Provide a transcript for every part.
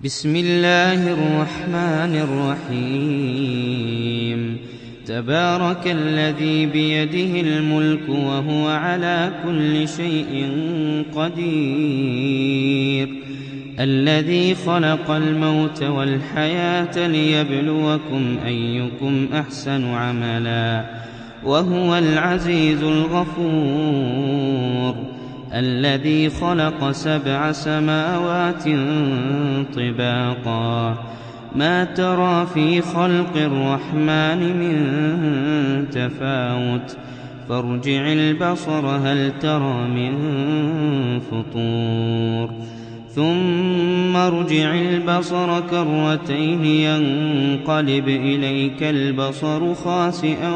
بسم الله الرحمن الرحيم. تبارك الذي بيده الملك وهو على كل شيء قدير، الذي خلق الموت والحياة ليبلوكم أيكم أحسن عملا، وهو العزيز الغفور، الذي خلق 7 سماوات طباقا، ما ترى في خلق الرحمن من تفاوت، فارجع البصر هل ترى من فطور، ثم ارجع البصر كرتين ينقلب إليك البصر خاسئا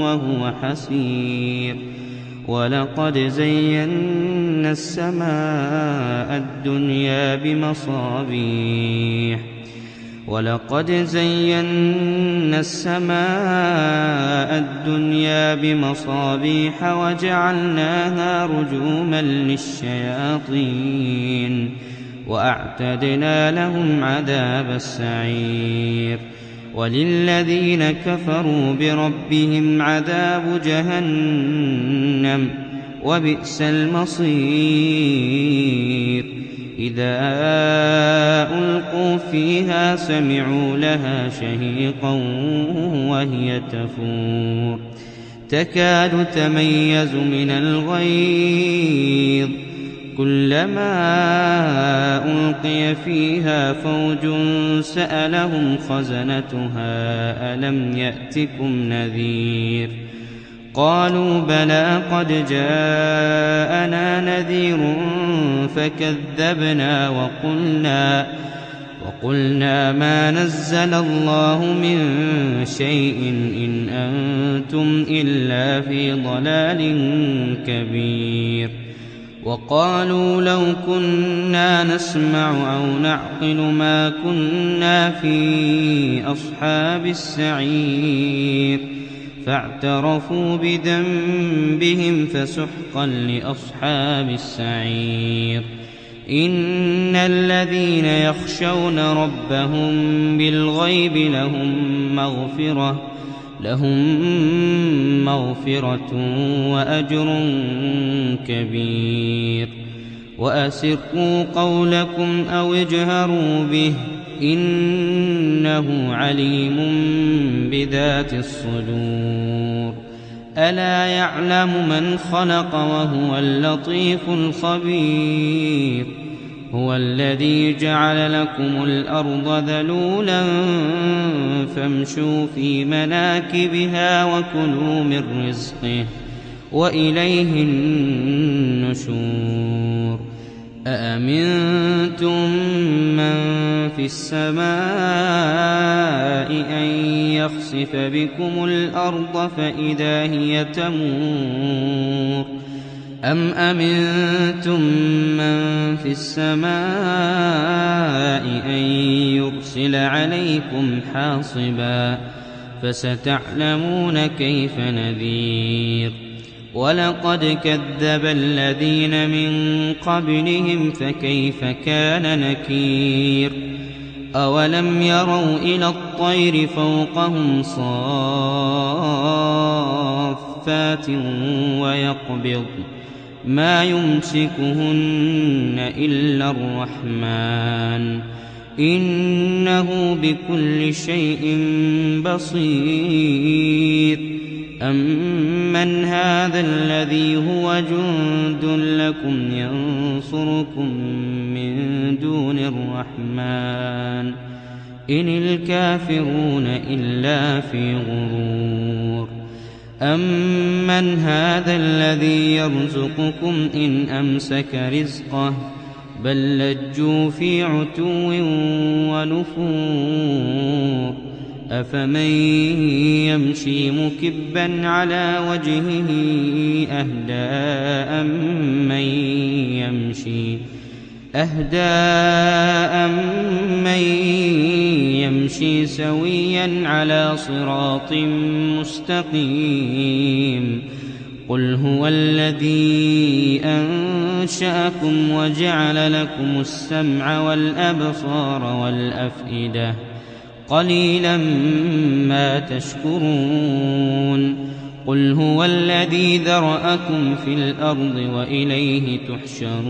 وهو حسير، ولقد زينا السماء الدنيا بمصابيح وجعلناها رجوما للشياطين، وأعتدنا لهم عذاب السعير، وللذين كفروا بربهم عذاب جهنم وبئس المصير. إذا ألقوا فيها سمعوا لها شهيقا وهي تفور، تكاد تميز من الغيظ، كلما ألقي فيها فوج سألهم خزنتها ألم يأتكم نذير، قالوا بلى قد جاءنا نذير فكذبنا وقلنا ما نزل الله من شيء إن أنتم إلا في ضلال كبير، وقالوا لو كنا نسمع أو نعقل ما كنا في أصحاب السعير، فاعترفوا بذنبهم فسحقا لأصحاب السعير. إن الذين يخشون ربهم بالغيب لهم مغفرة وأجر كبير. وأسروا قولكم أو اجهروا به إنه عليم بذات الصدور. ألا يعلم من خلق وهو اللطيف الخبير. هو الذي جعل لكم الأرض ذلولا فامشوا في مناكبها وكلوا من رزقه وإليه النشور. أأمنتم من في السماء أن يخسف بكم الأرض فإذا هي تمور، أم أمنتم من في السماء أن يرسل عليكم حاصبا، فستعلمون كيف نذير. ولقد كذب الذين من قبلهم فكيف كان نكير. أولم يروا إلى الطير فوقهم صافات ويقبض ما يمسكهن إلا الرحمن إنه بكل شيء بصير. أمن هذا الذي هو جند لكم ينصركم من دون الرحمن إن الكافرون إلا في غرور. أمن هذا الذي يرزقكم إن أمسك رزقه بل لجوا في عتو ونفور. أفمن يمشي مكبا على وجهه أهدى أمن يمشي سويا على صراط مستقيم. قل هو الذي أنشأكم وجعل لكم السمع والأبصار والأفئدة قليلا ما تشكرون قل هو الذي ذرأكم في الأرض وإليه تحشرون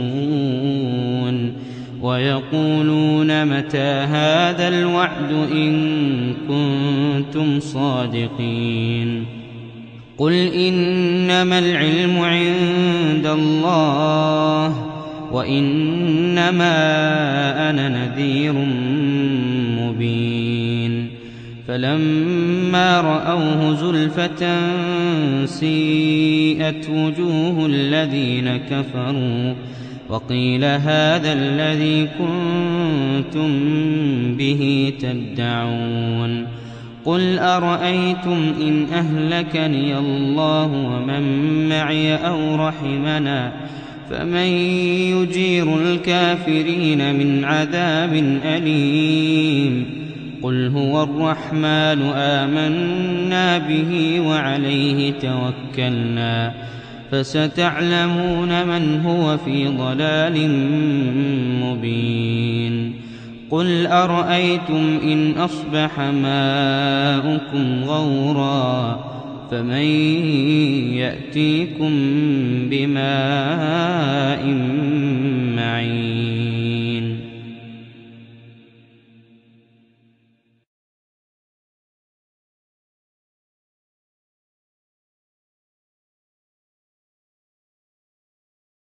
ويقولون متى هذا الوعد إن كنتم صادقين قل إنما العلم عند الله وإنما أنا نذير مبين فلما رأوه زلفة سيئت وجوه الذين كفروا وقيل هذا الذي كنتم به تدعون قل أرأيتم إن أهلكني الله ومن معي أو رحمنا فمن يجير الكافرين من عذاب أليم قل هو الرحمن آمنا به وعليه توكلنا فستعلمون من هو في ضلال مبين قل أرأيتم إن أصبح ماؤكم غورا فمن يأتيكم بماء